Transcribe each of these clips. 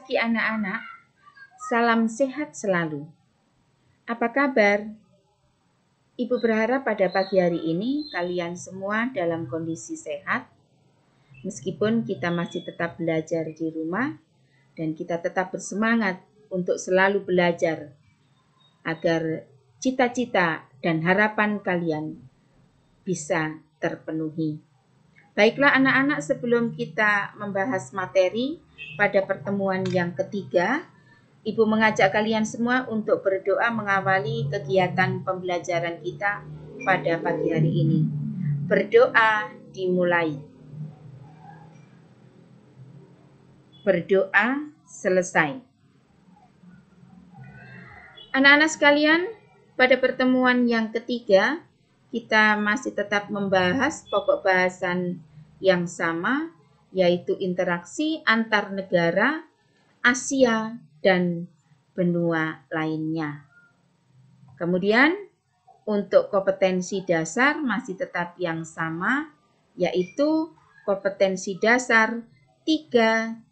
pagi anak-anak, salam sehat selalu. Apa kabar? Ibu berharap pada pagi hari ini kalian semua dalam kondisi sehat, meskipun kita masih tetap belajar di rumah dan kita tetap bersemangat untuk selalu belajar agar cita-cita dan harapan kalian bisa terpenuhi. Baiklah anak-anak, sebelum kita membahas materi pada pertemuan yang ketiga, Ibu mengajak kalian semua untuk berdoa mengawali kegiatan pembelajaran kita pada pagi hari ini. Berdoa dimulai. Berdoa selesai. Anak-anak sekalian, pada pertemuan yang ketiga, kita masih tetap membahas pokok bahasan yang sama, yaitu interaksi antar negara, Asia, dan benua lainnya. Kemudian, untuk kompetensi dasar masih tetap yang sama, yaitu kompetensi dasar 3.1,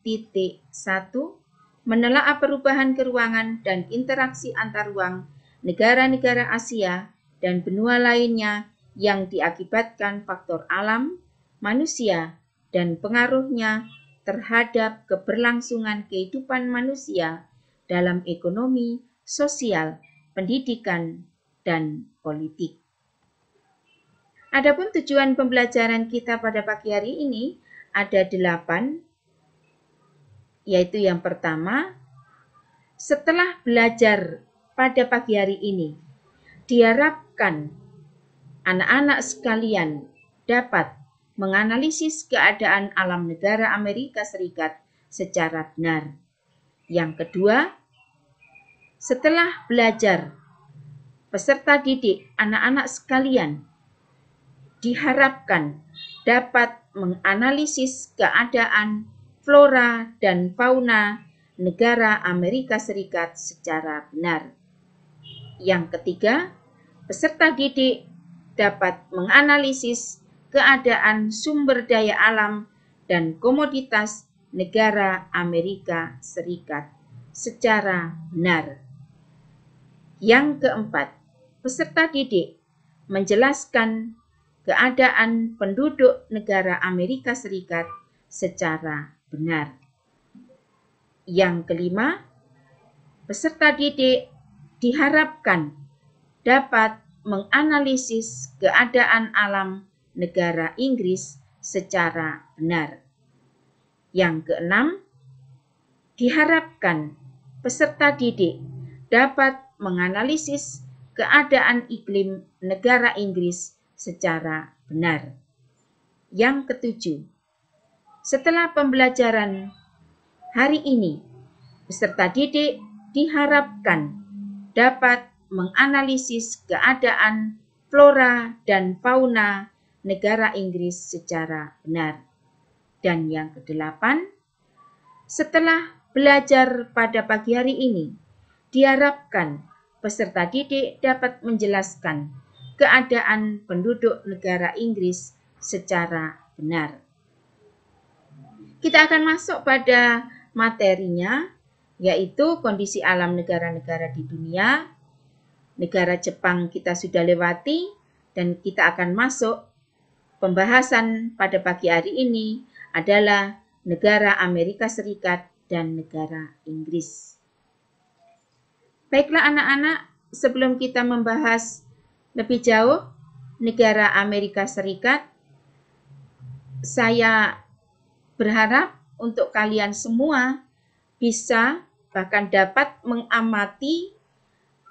menelaah perubahan keruangan dan interaksi antar ruang negara-negara Asia dan benua lainnya yang diakibatkan faktor alam, manusia, dan pengaruhnya terhadap keberlangsungan kehidupan manusia dalam ekonomi, sosial, pendidikan, dan politik. Adapun tujuan pembelajaran kita pada pagi hari ini ada 8, yaitu yang pertama, setelah belajar pada pagi hari ini, diharapkan anak-anak sekalian dapat menganalisis keadaan alam negara Amerika Serikat secara benar. Yang kedua, setelah belajar, peserta didik anak-anak sekalian diharapkan dapat menganalisis keadaan flora dan fauna negara Amerika Serikat secara benar. Yang ketiga, peserta didik dapat menganalisis keadaan sumber daya alam dan komoditas negara Amerika Serikat secara benar. Yang keempat, peserta didik menjelaskan keadaan penduduk negara Amerika Serikat secara benar. Yang kelima, peserta didik diharapkan dapat menganalisis keadaan alam negara Inggris secara benar. Yang keenam, diharapkan peserta didik dapat menganalisis keadaan iklim negara Inggris secara benar. Yang ketujuh, setelah pembelajaran hari ini, peserta didik diharapkan dapat menganalisis keadaan flora dan fauna negara Inggris secara benar. Dan yang kedelapan, setelah belajar pada pagi hari ini, diharapkan peserta didik dapat menjelaskan keadaan penduduk negara Inggris secara benar. Kita akan masuk pada materinya, yaitu kondisi alam negara-negara di dunia. Negara Jepang kita sudah lewati, dan kita akan masuk pembahasan pada pagi hari ini adalah negara Amerika Serikat dan negara Inggris. Baiklah anak-anak, sebelum kita membahas lebih jauh negara Amerika Serikat, saya berharap untuk kalian semua bisa bahkan dapat mengamati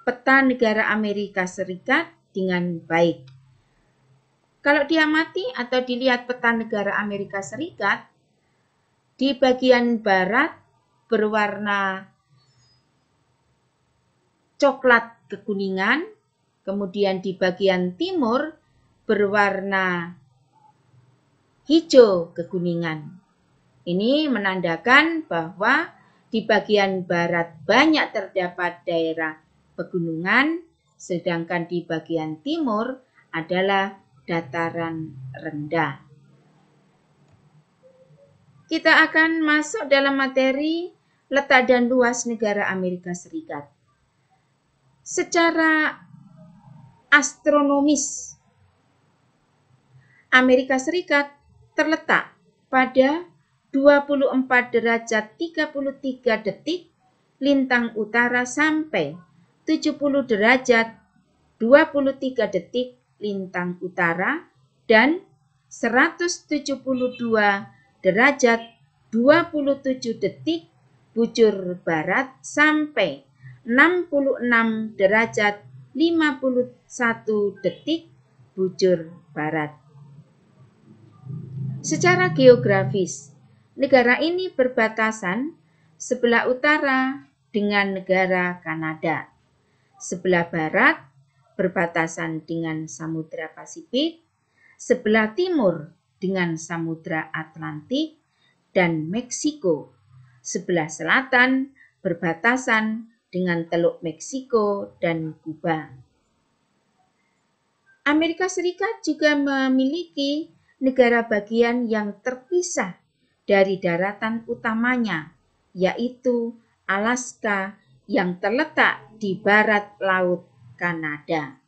peta negara Amerika Serikat dengan baik. Kalau diamati atau dilihat peta negara Amerika Serikat, di bagian barat berwarna coklat kekuningan, kemudian di bagian timur berwarna hijau kekuningan. Ini menandakan bahwa di bagian barat banyak terdapat daerah pegunungan, sedangkan di bagian timur adalah dataran rendah. Kita akan masuk dalam materi letak dan luas negara Amerika Serikat. Secara astronomis, Amerika Serikat terletak pada 24 derajat 33 detik lintang utara sampai 70 derajat 23 detik lintang utara dan 172 derajat 27 detik bujur barat sampai 66 derajat 51 detik bujur barat. Secara geografis, negara ini berbatasan sebelah utara dengan negara Kanada, sebelah barat berbatasan dengan Samudra Pasifik, sebelah timur dengan Samudra Atlantik, dan Meksiko. Sebelah selatan berbatasan dengan Teluk Meksiko dan Kuba. Amerika Serikat juga memiliki negara bagian yang terpisah dari daratan utamanya, yaitu Alaska yang terletak di barat laut Kanada.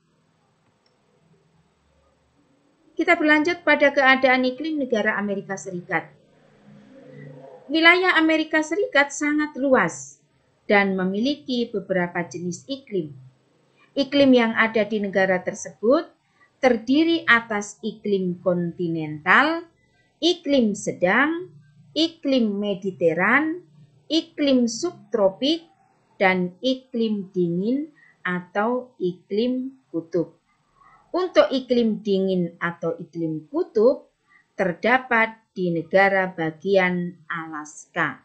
Kita berlanjut pada keadaan iklim negara Amerika Serikat. Wilayah Amerika Serikat sangat luas dan memiliki beberapa jenis iklim. Iklim yang ada di negara tersebut terdiri atas iklim kontinental, iklim sedang, iklim mediteran, iklim subtropik, dan iklim dingin atau iklim kutub. Untuk iklim dingin atau iklim kutub terdapat di negara bagian Alaska.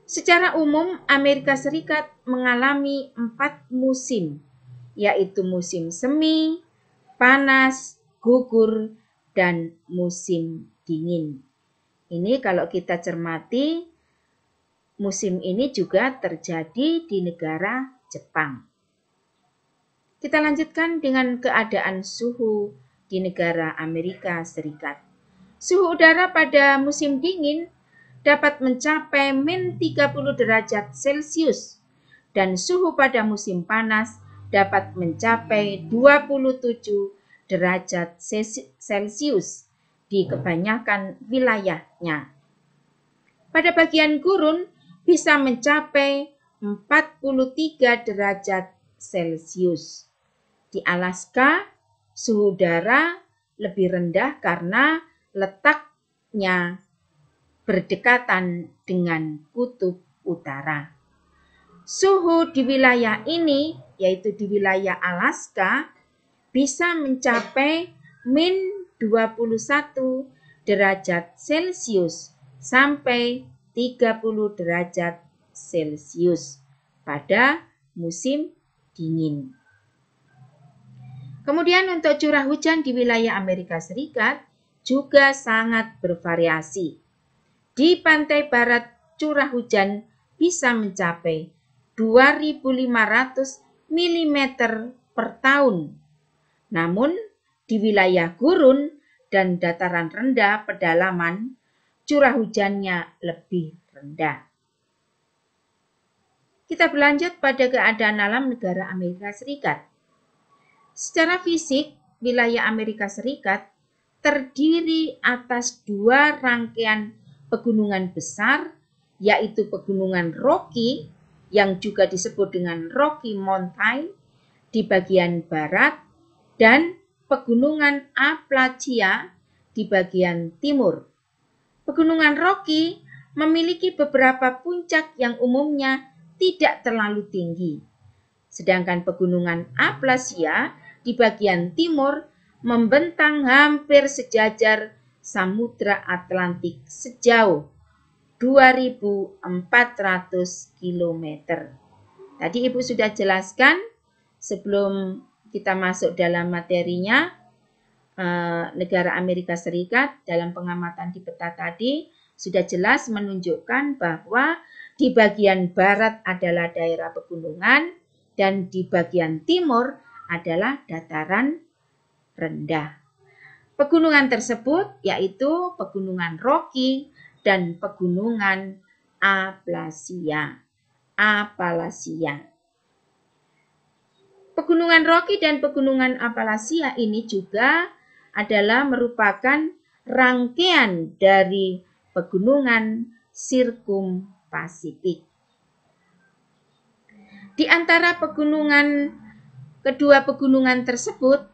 Secara umum, Amerika Serikat mengalami 4 musim, yaitu musim semi, panas, gugur, dan musim dingin. Ini kalau kita cermati, musim ini juga terjadi di negara Jepang. Kita lanjutkan dengan keadaan suhu di negara Amerika Serikat. Suhu udara pada musim dingin dapat mencapai -30 derajat Celcius dan suhu pada musim panas dapat mencapai 27 derajat Celcius di kebanyakan wilayahnya. Pada bagian gurun bisa mencapai 43 derajat Celcius. Di Alaska, suhu udara lebih rendah karena letaknya berdekatan dengan kutub utara. Suhu di wilayah ini, yaitu di wilayah Alaska, bisa mencapai -21 derajat Celcius sampai 30 derajat Celcius pada musim dingin. Kemudian untuk curah hujan di wilayah Amerika Serikat juga sangat bervariasi. Di pantai barat curah hujan bisa mencapai 2.500 mm per tahun. Namun di wilayah gurun dan dataran rendah pedalaman, curah hujannya lebih rendah. Kita berlanjut pada keadaan alam negara Amerika Serikat. Secara fisik, wilayah Amerika Serikat terdiri atas 2 rangkaian pegunungan besar, yaitu pegunungan Rocky yang juga disebut dengan Rocky Mountain di bagian barat dan pegunungan Appalachia di bagian timur. Pegunungan Rocky memiliki beberapa puncak yang umumnya tidak terlalu tinggi, sedangkan pegunungan Appalachia di bagian timur membentang hampir sejajar Samudra Atlantik sejauh 2.400 km. Tadi Ibu sudah jelaskan sebelum kita masuk dalam materinya, negara Amerika Serikat dalam pengamatan di peta tadi sudah jelas menunjukkan bahwa di bagian barat adalah daerah pegunungan dan di bagian timur adalah dataran rendah. Pegunungan tersebut yaitu pegunungan Rocky dan pegunungan Appalachia. Pegunungan Rocky dan Pegunungan Appalachia ini juga adalah merupakan rangkaian dari pegunungan Sirkum-Pasifik. Di antara kedua pegunungan tersebut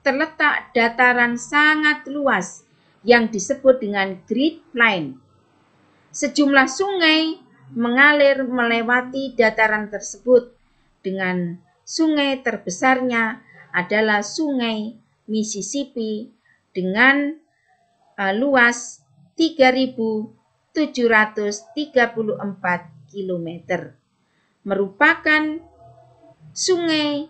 terletak dataran sangat luas yang disebut dengan Great Plain. Sejumlah sungai mengalir melewati dataran tersebut, dengan sungai terbesarnya adalah Sungai Mississippi dengan luas 3.734 km. Merupakan sungai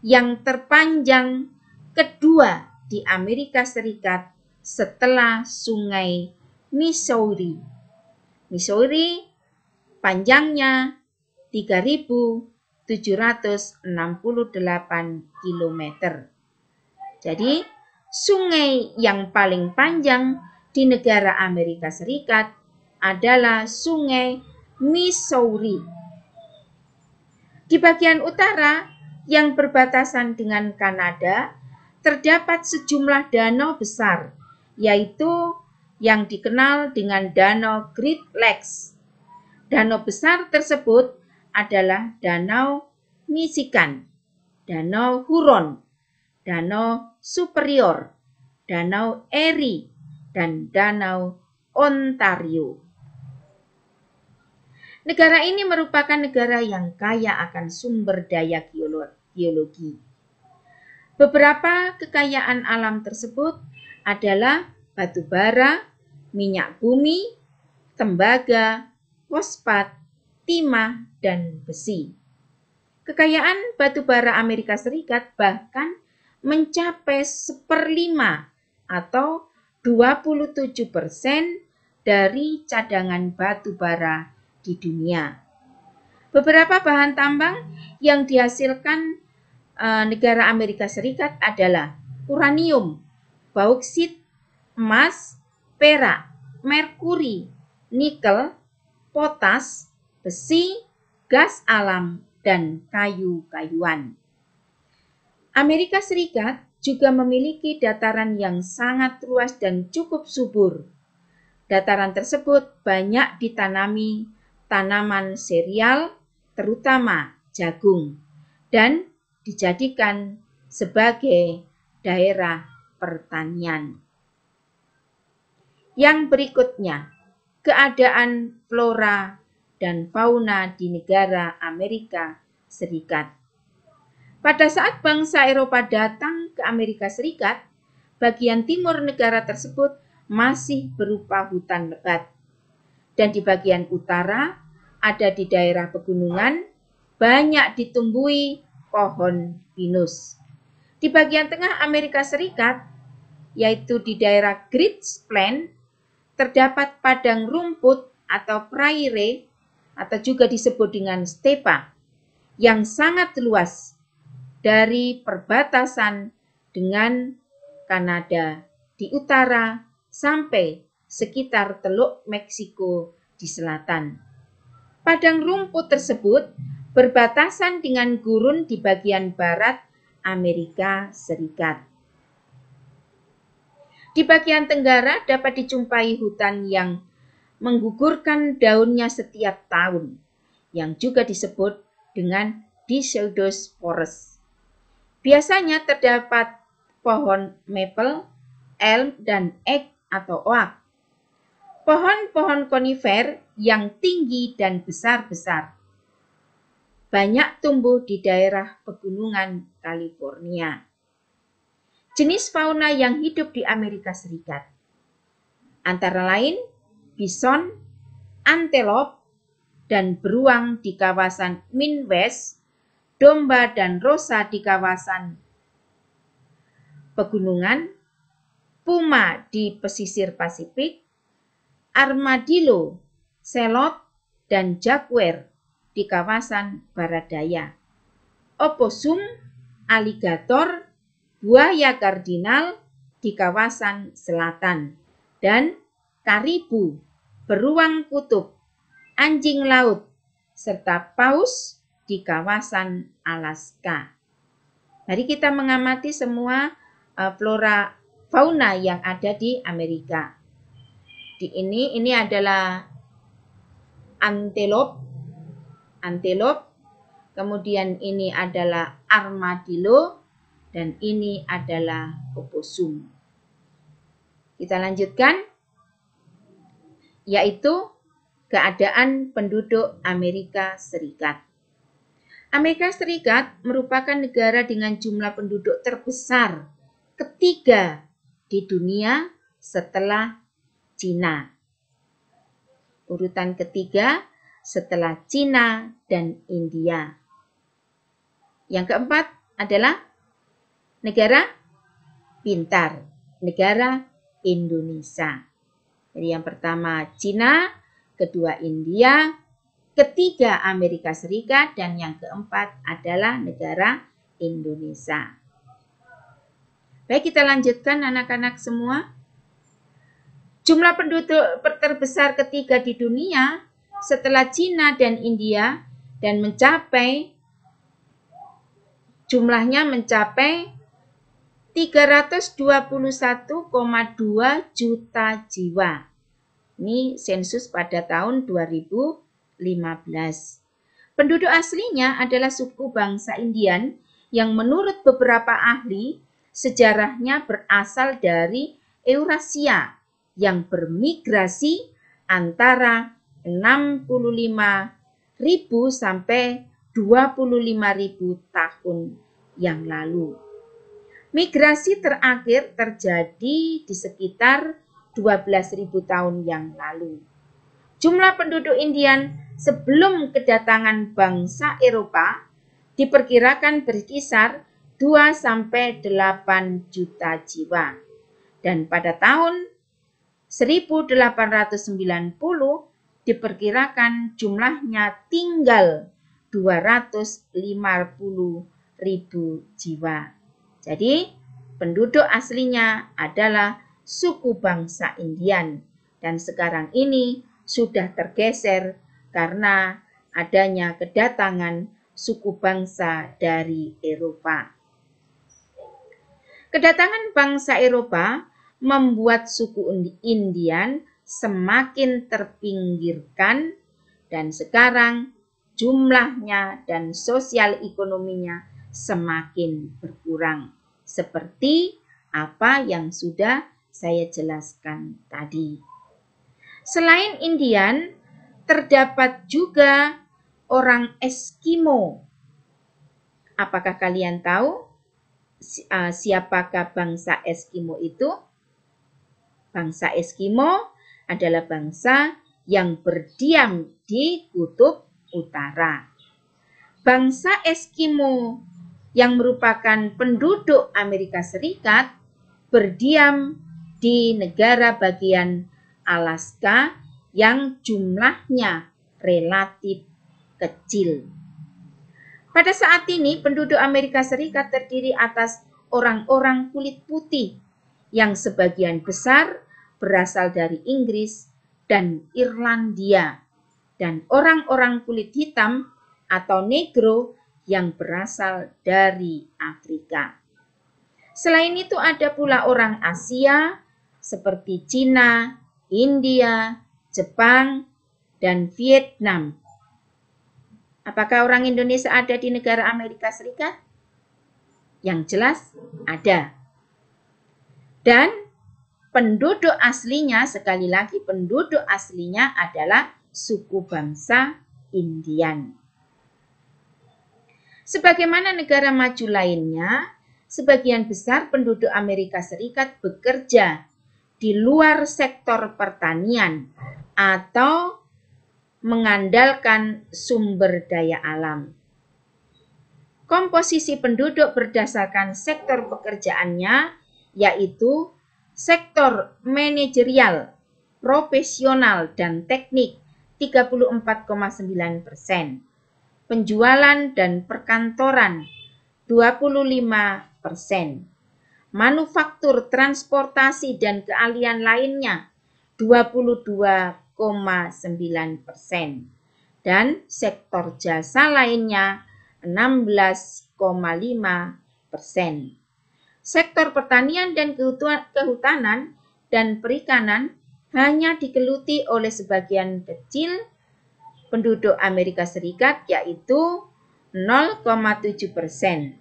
yang terpanjang kedua di Amerika Serikat setelah Sungai Missouri. Missouri panjangnya 3.768 km. Jadi, sungai yang paling panjang di negara Amerika Serikat adalah Sungai Missouri. Di bagian utara yang berbatasan dengan Kanada, terdapat sejumlah danau besar, yaitu yang dikenal dengan Danau Great Lakes. Danau besar tersebut adalah Danau Michigan, Danau Huron, Danau Superior, Danau Erie, dan Danau Ontario. Negara ini merupakan negara yang kaya akan sumber daya geologi. Beberapa kekayaan alam tersebut adalah batu bara, minyak bumi, tembaga, fosfat, timah, dan besi. Kekayaan batu bara Amerika Serikat bahkan mencapai 1/5 atau 27% dari cadangan batu bara di dunia. Beberapa bahan tambang yang dihasilkan negara Amerika Serikat adalah uranium, bauksit, emas, perak, merkuri, nikel, potas, besi, gas alam, dan kayu-kayuan. Amerika Serikat juga memiliki dataran yang sangat luas dan cukup subur. Dataran tersebut banyak ditanami tanaman sereal, terutama jagung, dan dijadikan sebagai daerah pertanian. Yang berikutnya, keadaan flora dan fauna di negara Amerika Serikat. Pada saat bangsa Eropa datang ke Amerika Serikat, bagian timur negara tersebut masih berupa hutan lebat. Dan di bagian utara, ada di daerah pegunungan, banyak ditumbuhi pohon pinus. Di bagian tengah Amerika Serikat, yaitu di daerah Great Plains, terdapat padang rumput atau prairie, atau juga disebut dengan stepa, yang sangat luas dari perbatasan dengan Kanada di utara sampai sekitar Teluk Meksiko di selatan. Padang rumput tersebut berbatasan dengan gurun di bagian barat Amerika Serikat. Di bagian tenggara dapat dijumpai hutan yang menggugurkan daunnya setiap tahun, yang juga disebut dengan deciduous forest. Biasanya terdapat pohon maple, elm, dan atau oak. Pohon-pohon konifer yang tinggi dan besar-besar banyak tumbuh di daerah pegunungan California. Jenis fauna yang hidup di Amerika Serikat antara lain bison, antelope, dan beruang di kawasan Midwest, domba dan rusa di kawasan pegunungan, puma di pesisir Pasifik, armadillo, selot, dan jaguar di kawasan barat daya, opossum, aligator, buaya kardinal di kawasan selatan, dan karibu, beruang kutub, anjing laut, serta paus di kawasan Alaska. Mari kita mengamati semua flora fauna yang ada di Amerika. Ini adalah antelope, kemudian ini adalah armadillo, dan ini adalah opossum. Kita lanjutkan, yaitu keadaan penduduk Amerika Serikat. Amerika Serikat merupakan negara dengan jumlah penduduk terbesar ketiga di dunia setelah Cina. Urutan ketiga setelah Cina dan India. Yang keempat adalah negara pintar, negara Indonesia. Jadi yang pertama Cina, kedua India, ketiga Amerika Serikat, dan yang keempat adalah negara Indonesia. Baik, kita lanjutkan anak-anak semua. Jumlah penduduk terbesar ketiga di dunia setelah Cina dan India dan jumlahnya mencapai 321,2 juta jiwa. Ini sensus pada tahun 2015. Penduduk aslinya adalah suku bangsa Indian yang menurut beberapa ahli sejarahnya berasal dari Eurasia yang bermigrasi antara 65.000 sampai 25.000 tahun yang lalu. Migrasi terakhir terjadi di sekitar 12.000 tahun yang lalu. Jumlah penduduk Indian sebelum kedatangan bangsa Eropa diperkirakan berkisar 2-8 juta jiwa. Dan pada tahun 1890 diperkirakan jumlahnya tinggal 250.000 jiwa. Jadi penduduk aslinya adalah suku bangsa Indian dan sekarang ini sudah tergeser karena adanya kedatangan suku bangsa dari Eropa. Kedatangan bangsa Eropa membuat suku Indian semakin terpinggirkan dan sekarang jumlahnya dan sosial ekonominya semakin berkurang. Seperti apa yang sudah saya jelaskan tadi. Selain Indian, terdapat juga orang Eskimo. Apakah kalian tahu siapakah bangsa Eskimo itu? Bangsa Eskimo adalah bangsa yang berdiam di kutub utara. Bangsa Eskimo yang merupakan penduduk Amerika Serikat berdiam di negara bagian Alaska yang jumlahnya relatif kecil. Pada saat ini penduduk Amerika Serikat terdiri atas orang-orang kulit putih yang sebagian besar berasal dari Inggris dan Irlandia, dan orang-orang kulit hitam atau negro yang berasal dari Afrika. Selain itu ada pula orang Asia seperti Cina, India, Jepang, dan Vietnam. Apakah orang Indonesia ada di negara Amerika Serikat? Yang jelas ada. Dan penduduk aslinya, sekali lagi penduduk aslinya adalah suku bangsa Indian. Sebagaimana negara maju lainnya, sebagian besar penduduk Amerika Serikat bekerja di luar sektor pertanian atau mengandalkan sumber daya alam. Komposisi penduduk berdasarkan sektor pekerjaannya yaitu sektor manajerial, profesional, dan teknik 34,9%, penjualan dan perkantoran 25%, manufaktur, transportasi, dan keahlian lainnya 22%, 4,9% dan sektor jasa lainnya 16,5%. Sektor pertanian dan kehutanan dan perikanan hanya digeluti oleh sebagian kecil penduduk Amerika Serikat, yaitu 0,7%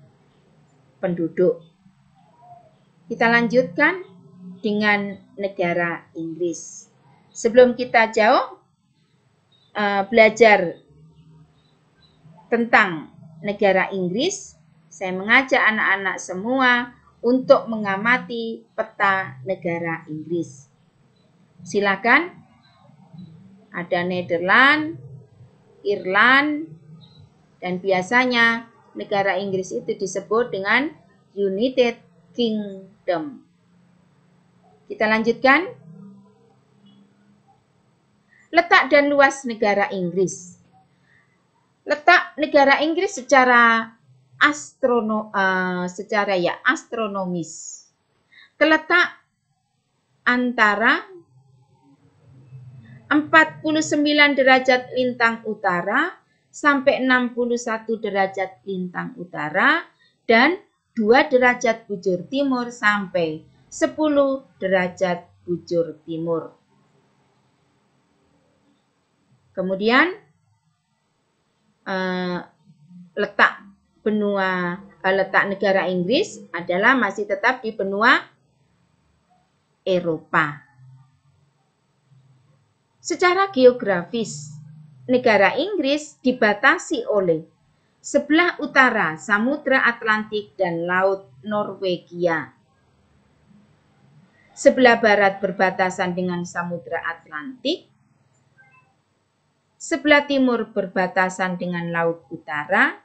penduduk. Kita lanjutkan dengan negara Inggris. Sebelum kita jauh belajar tentang negara Inggris, saya mengajak anak-anak semua untuk mengamati peta negara Inggris. Silakan. Ada Nederland, Irland, dan biasanya negara Inggris itu disebut dengan United Kingdom. Kita lanjutkan. Letak dan luas negara Inggris. Letak negara Inggris secara astronomis terletak antara 49 derajat lintang utara sampai 61 derajat lintang utara dan 2 derajat bujur timur sampai 10 derajat bujur timur. Kemudian letak negara Inggris adalah masih tetap di benua Eropa. Secara geografis, negara Inggris dibatasi oleh sebelah utara Samudra Atlantik dan Laut Norwegia. Sebelah barat berbatasan dengan Samudra Atlantik. Sebelah timur berbatasan dengan Laut Utara.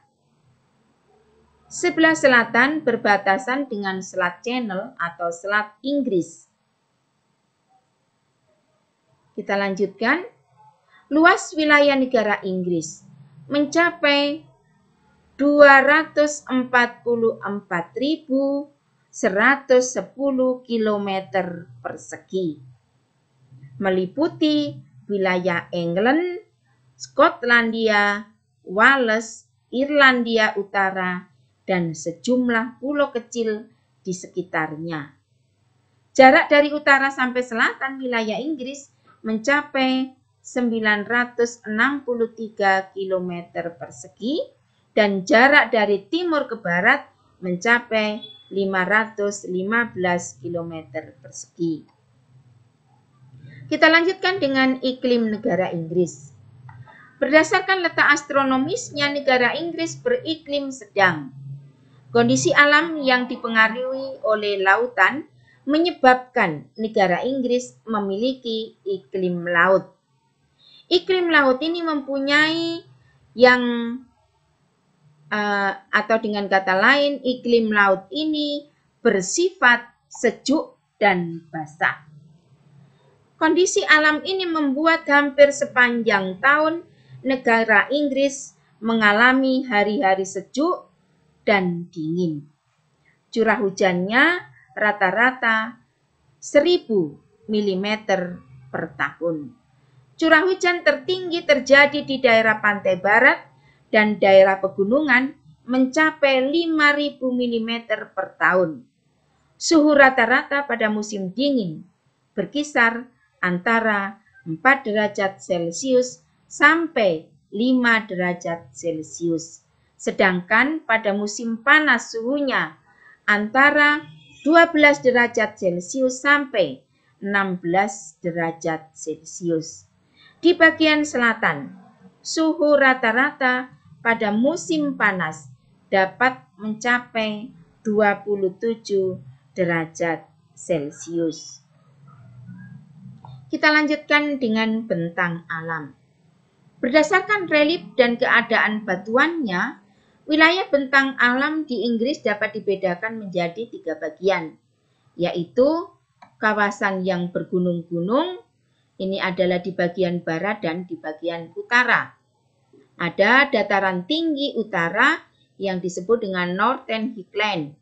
Sebelah selatan berbatasan dengan Selat Channel atau Selat Inggris. Kita lanjutkan. Luas wilayah negara Inggris mencapai 244.110 km persegi. Meliputi wilayah England, Skotlandia, Wales, Irlandia Utara, dan sejumlah pulau kecil di sekitarnya. Jarak dari utara sampai selatan wilayah Inggris mencapai 963 km persegi dan jarak dari timur ke barat mencapai 515 km persegi. Kita lanjutkan dengan iklim negara Inggris. Berdasarkan letak astronomisnya, negara Inggris beriklim sedang. Kondisi alam yang dipengaruhi oleh lautan menyebabkan negara Inggris memiliki iklim laut. Iklim laut ini mempunyai atau dengan kata lain, iklim laut ini bersifat sejuk dan basah. Kondisi alam ini membuat hampir sepanjang tahun negara Inggris mengalami hari-hari sejuk dan dingin. Curah hujannya rata-rata 1000 mm per tahun. Curah hujan tertinggi terjadi di daerah pantai barat dan daerah pegunungan mencapai 5.000 mm per tahun. Suhu rata-rata pada musim dingin berkisar antara 4 derajat Celcius sampai 5 derajat Celcius. Sedangkan pada musim panas suhunya antara 12 derajat Celcius sampai 16 derajat Celcius. Di bagian selatan, suhu rata-rata pada musim panas dapat mencapai 27 derajat Celcius. Kita lanjutkan dengan bentang alam. Berdasarkan relief dan keadaan batuannya, wilayah bentang alam di Inggris dapat dibedakan menjadi 3 bagian, yaitu kawasan yang bergunung-gunung, ini adalah di bagian barat dan di bagian utara. Ada dataran tinggi utara yang disebut dengan Northern Highland,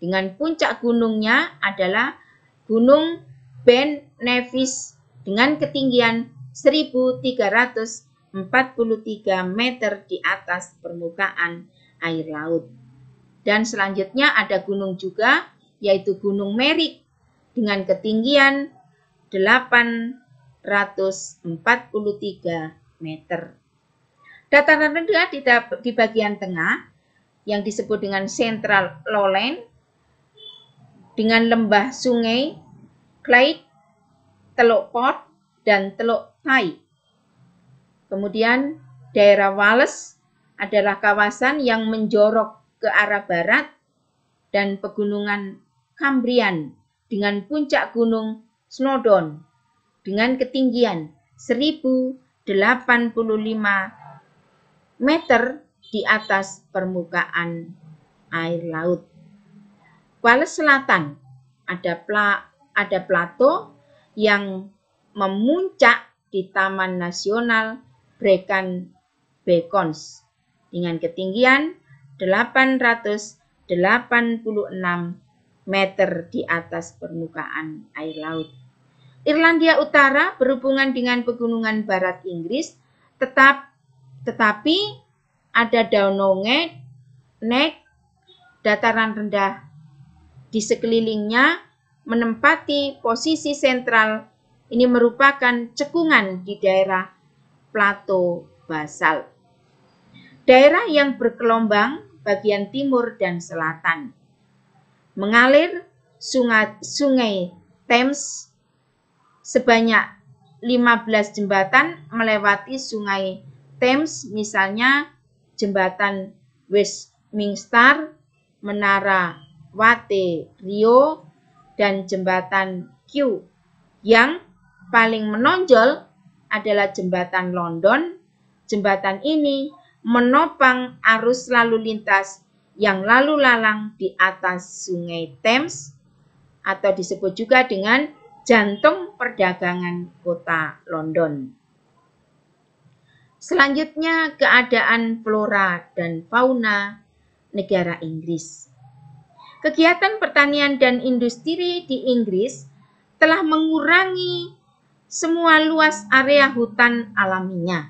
dengan puncak gunungnya adalah Gunung Ben Nevis dengan ketinggian 1343 meter di atas permukaan air laut. Dan selanjutnya ada gunung juga, yaitu Gunung Merik dengan ketinggian 843 meter. Dataran rendah di bagian tengah yang disebut dengan Central Lowland dengan lembah sungai Clyde, Teluk Port, dan Teluk Tai. Kemudian daerah Wales adalah kawasan yang menjorok ke arah barat dan pegunungan Cambrian dengan puncak gunung Snowdon dengan ketinggian 1085 meter di atas permukaan air laut. Wales Selatan ada plato yang memuncak di Taman Nasional Brecon Beacons dengan ketinggian 886 meter di atas permukaan air laut. Irlandia Utara berhubungan dengan pegunungan barat Inggris, tetapi ada Downowge Neck, dataran rendah di sekelilingnya menempati posisi sentral. Ini merupakan cekungan di daerah plato basal. Daerah yang bergelombang bagian timur dan selatan. Mengalir sungai Thames sebanyak 15 jembatan melewati sungai Thames, misalnya jembatan Westminster, Menara Waterloo, dan jembatan Kew. Yang paling menonjol adalah jembatan London. Jembatan ini menopang arus lalu lintas yang lalu lalang di atas sungai Thames, atau disebut juga dengan jantung perdagangan kota London. Selanjutnya, keadaan flora dan fauna negara Inggris. Kegiatan pertanian dan industri di Inggris telah mengurangi semua luas area hutan alaminya.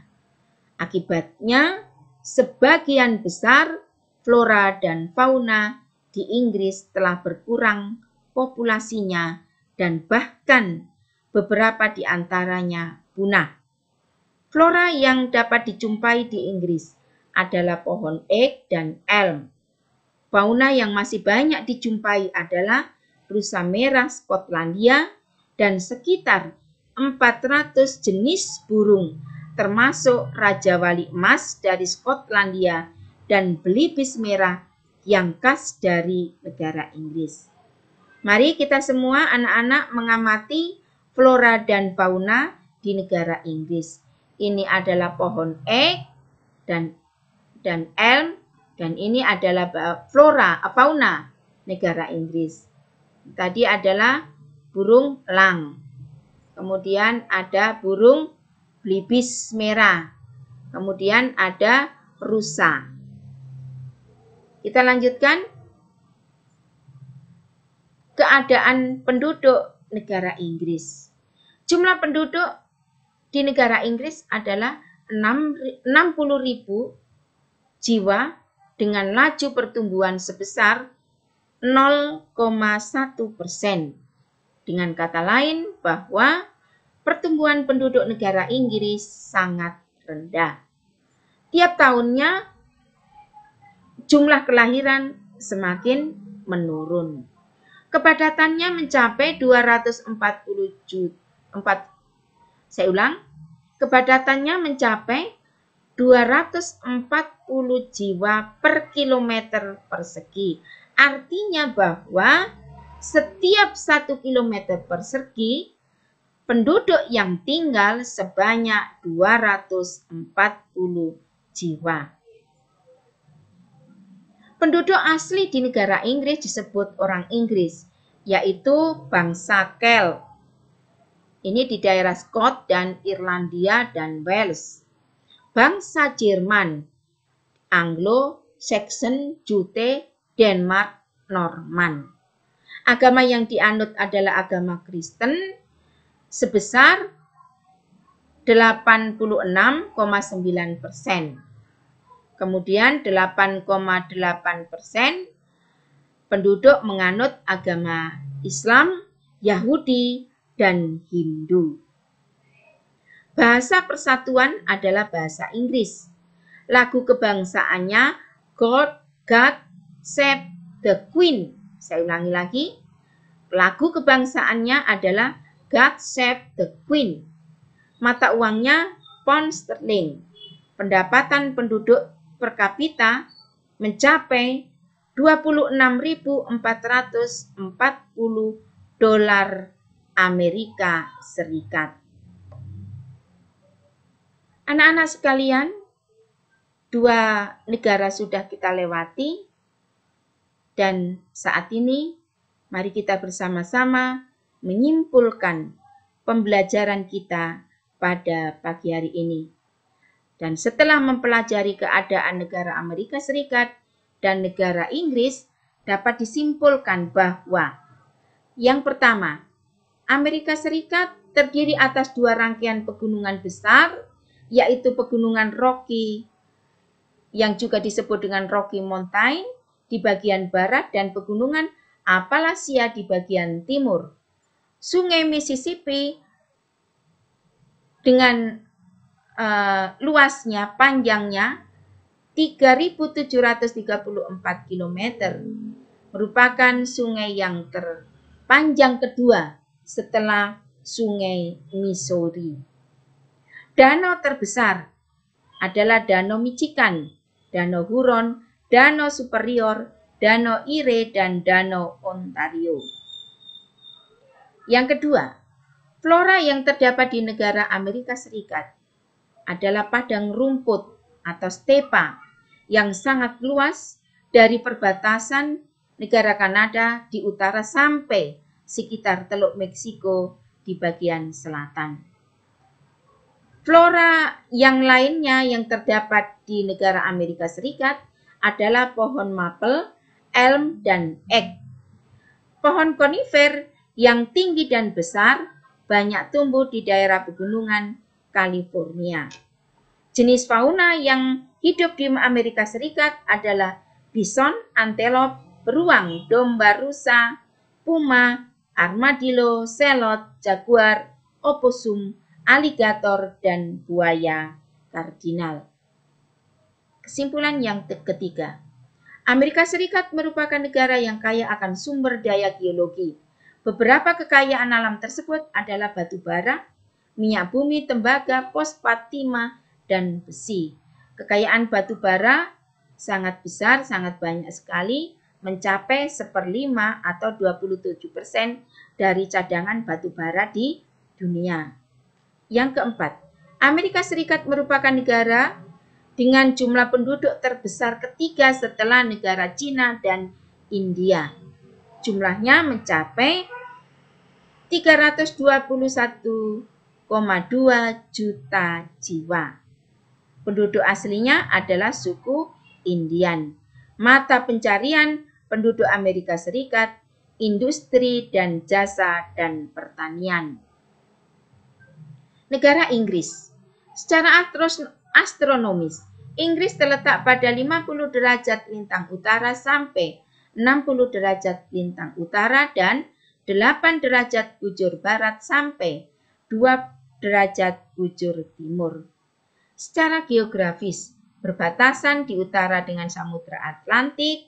Akibatnya, sebagian besar flora dan fauna di Inggris telah berkurang populasinya dan bahkan beberapa di antaranya punah. Flora yang dapat dijumpai di Inggris adalah pohon ek dan elm. Fauna yang masih banyak dijumpai adalah rusa merah Skotlandia dan sekitar 400 jenis burung, termasuk Raja Wali Emas dari Skotlandia dan belibis merah yang khas dari negara Inggris. Mari kita semua anak-anak mengamati flora dan fauna di negara Inggris. Ini adalah pohon ek dan elm, dan ini adalah fauna negara Inggris. Tadi adalah burung elang. Kemudian ada burung belibis merah. Kemudian ada rusa. Kita lanjutkan. Keadaan penduduk negara Inggris. Jumlah penduduk di negara Inggris adalah 60.000 jiwa dengan laju pertumbuhan sebesar 0,1%. Dengan kata lain bahwa pertumbuhan penduduk negara Inggris sangat rendah. Tiap tahunnya jumlah kelahiran semakin menurun. Kepadatannya mencapai 240 jiwa per kilometer persegi. Artinya bahwa setiap 1 kilometer persegi penduduk yang tinggal sebanyak 240 jiwa. Penduduk asli di negara Inggris disebut orang Inggris, yaitu bangsa Celt. Ini di daerah Scott dan Irlandia dan Wales. Bangsa Jerman, Anglo-Saxon, Jute, Denmark, Norman. Agama yang dianut adalah agama Kristen sebesar 86,9%. Kemudian 8,8% penduduk menganut agama Islam, Yahudi, dan Hindu. Bahasa persatuan adalah bahasa Inggris. Lagu kebangsaannya God Save the Queen. Saya ulangi lagi. Lagu kebangsaannya adalah God Save the Queen. Mata uangnya pound sterling. Pendapatan penduduk per kapita mencapai $26.440 Amerika Serikat. Anak-anak sekalian, 2 negara sudah kita lewati, dan saat ini mari kita bersama-sama menyimpulkan pembelajaran kita pada pagi hari ini. Dan setelah mempelajari keadaan negara Amerika Serikat dan negara Inggris, dapat disimpulkan bahwa yang pertama, Amerika Serikat terdiri atas 2 rangkaian pegunungan besar, yaitu pegunungan Rocky yang juga disebut dengan Rocky Mountain di bagian barat dan pegunungan Appalachia di bagian timur. Sungai Mississippi dengan luasnya, panjangnya 3.734 km, merupakan sungai yang terpanjang kedua setelah Sungai Missouri. Danau terbesar adalah Danau Michigan, Danau Huron, Danau Superior, Danau Erie, dan Danau Ontario. Yang kedua, flora yang terdapat di negara Amerika Serikat adalah padang rumput atau stepa yang sangat luas dari perbatasan negara Kanada di utara sampai sekitar Teluk Meksiko di bagian selatan. Flora yang lainnya yang terdapat di negara Amerika Serikat adalah pohon maple, elm, dan ek. Pohon konifer yang tinggi dan besar banyak tumbuh di daerah pegunungan California. Jenis fauna yang hidup di Amerika Serikat adalah bison, antelop, beruang, domba rusa, puma, armadillo, selot, jaguar, oposum, aligator, dan buaya kardinal. Kesimpulan yang ketiga, Amerika Serikat merupakan negara yang kaya akan sumber daya geologi. Beberapa kekayaan alam tersebut adalah batu bara, minyak bumi, tembaga, fosfat, timah, dan besi. Kekayaan batu bara sangat besar, sangat banyak sekali, mencapai 1/5 atau 27% dari cadangan batu bara di dunia. Yang keempat, Amerika Serikat merupakan negara dengan jumlah penduduk terbesar ketiga setelah negara Cina dan India. Jumlahnya mencapai 321,2 juta jiwa. Penduduk aslinya adalah suku Indian. Mata pencarian penduduk Amerika Serikat, industri dan jasa dan pertanian. Negara Inggris. Secara astronomis, Inggris terletak pada 50 derajat lintang utara sampai 60 derajat lintang utara dan 8 derajat bujur barat sampai 2 derajat bujur timur. Secara geografis, berbatasan di utara dengan Samudra Atlantik,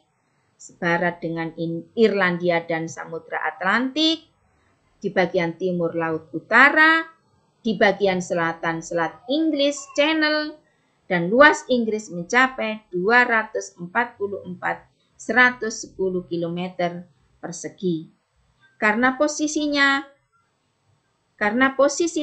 sebarat dengan Irlandia dan Samudra Atlantik, di bagian timur Laut Utara, di bagian selatan Selat Inggris Channel, dan luas Inggris mencapai 244.110 km persegi. Karena posisi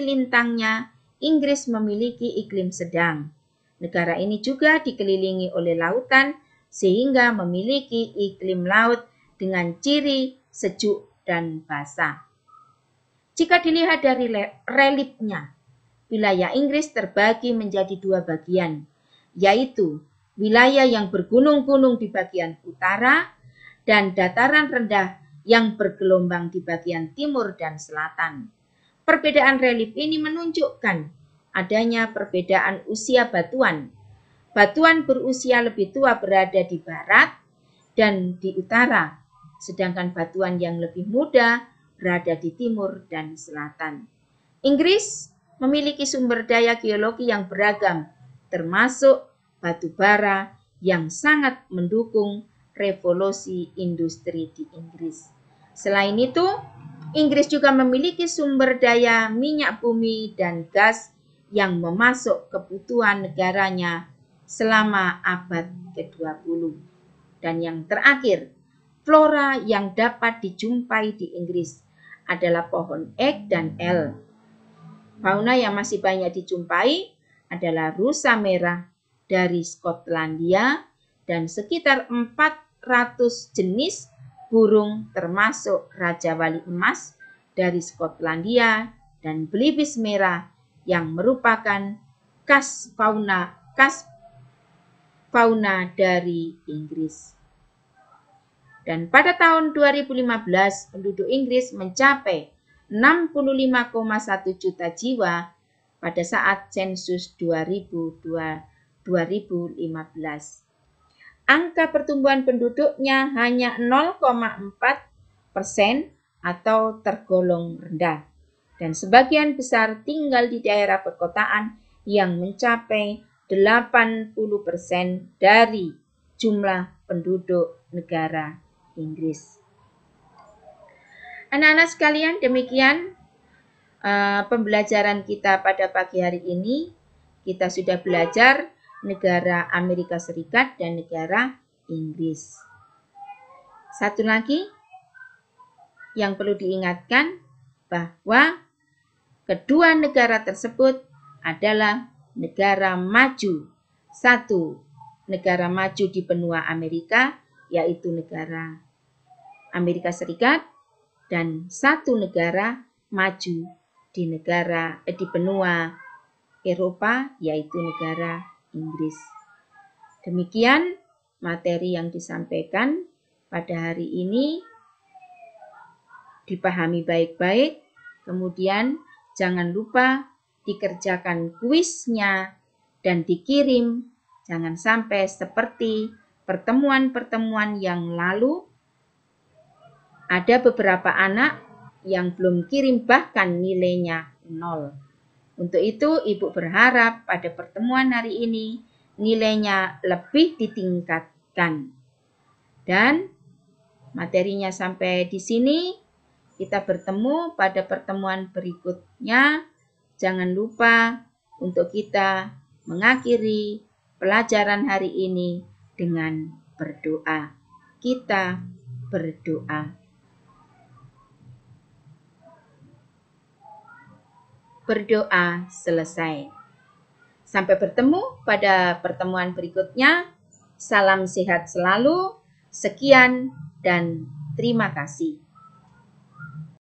lintangnya, Inggris memiliki iklim sedang. Negara ini juga dikelilingi oleh lautan sehingga memiliki iklim laut dengan ciri sejuk dan basah. Jika dilihat dari reliefnya, wilayah Inggris terbagi menjadi 2 bagian, yaitu wilayah yang bergunung-gunung di bagian utara dan dataran rendah yang bergelombang di bagian timur dan selatan. Perbedaan relief ini menunjukkan adanya perbedaan usia batuan. Batuan berusia lebih tua berada di barat dan di utara, sedangkan batuan yang lebih muda berada di timur dan selatan. Inggris memiliki sumber daya geologi yang beragam, termasuk batu bara yang sangat mendukung revolusi industri di Inggris. Selain itu, Inggris juga memiliki sumber daya minyak bumi dan gas yang memasuk kebutuhan negaranya selama abad ke-20. Dan yang terakhir, flora yang dapat dijumpai di Inggris adalah pohon ek dan el. Fauna yang masih banyak dijumpai adalah rusa merah dari Skotlandia dan sekitar 400 jenis burung termasuk Raja Wali Emas dari Skotlandia dan belibis merah yang merupakan khas fauna dari Inggris. Dan pada tahun 2015 penduduk Inggris mencapai 65,1 juta jiwa pada saat sensus 2015. Angka pertumbuhan penduduknya hanya 0,4% atau tergolong rendah. Dan sebagian besar tinggal di daerah perkotaan yang mencapai 80% dari jumlah penduduk negara Inggris. Anak-anak sekalian, demikian pembelajaran kita pada pagi hari ini. Kita sudah belajar negara Amerika Serikat dan negara Inggris. Satu lagi yang perlu diingatkan bahwa kedua negara tersebut adalah negara maju. Satu negara maju di benua Amerika, yaitu negara Amerika Serikat, dan satu negara maju di benua Eropa, yaitu negara Inggris. Demikian materi yang disampaikan pada hari ini. Dipahami baik-baik, kemudian jangan lupa dikerjakan kuisnya dan dikirim. Jangan sampai seperti pertemuan-pertemuan yang lalu, ada beberapa anak yang belum kirim bahkan nilainya 0. Untuk itu, Ibu berharap pada pertemuan hari ini nilainya lebih ditingkatkan. Dan materinya sampai di sini. Kita bertemu pada pertemuan berikutnya. Jangan lupa untuk kita mengakhiri pelajaran hari ini dengan berdoa. Kita berdoa. Berdoa selesai. Sampai bertemu pada pertemuan berikutnya. Salam sehat selalu. Sekian dan terima kasih.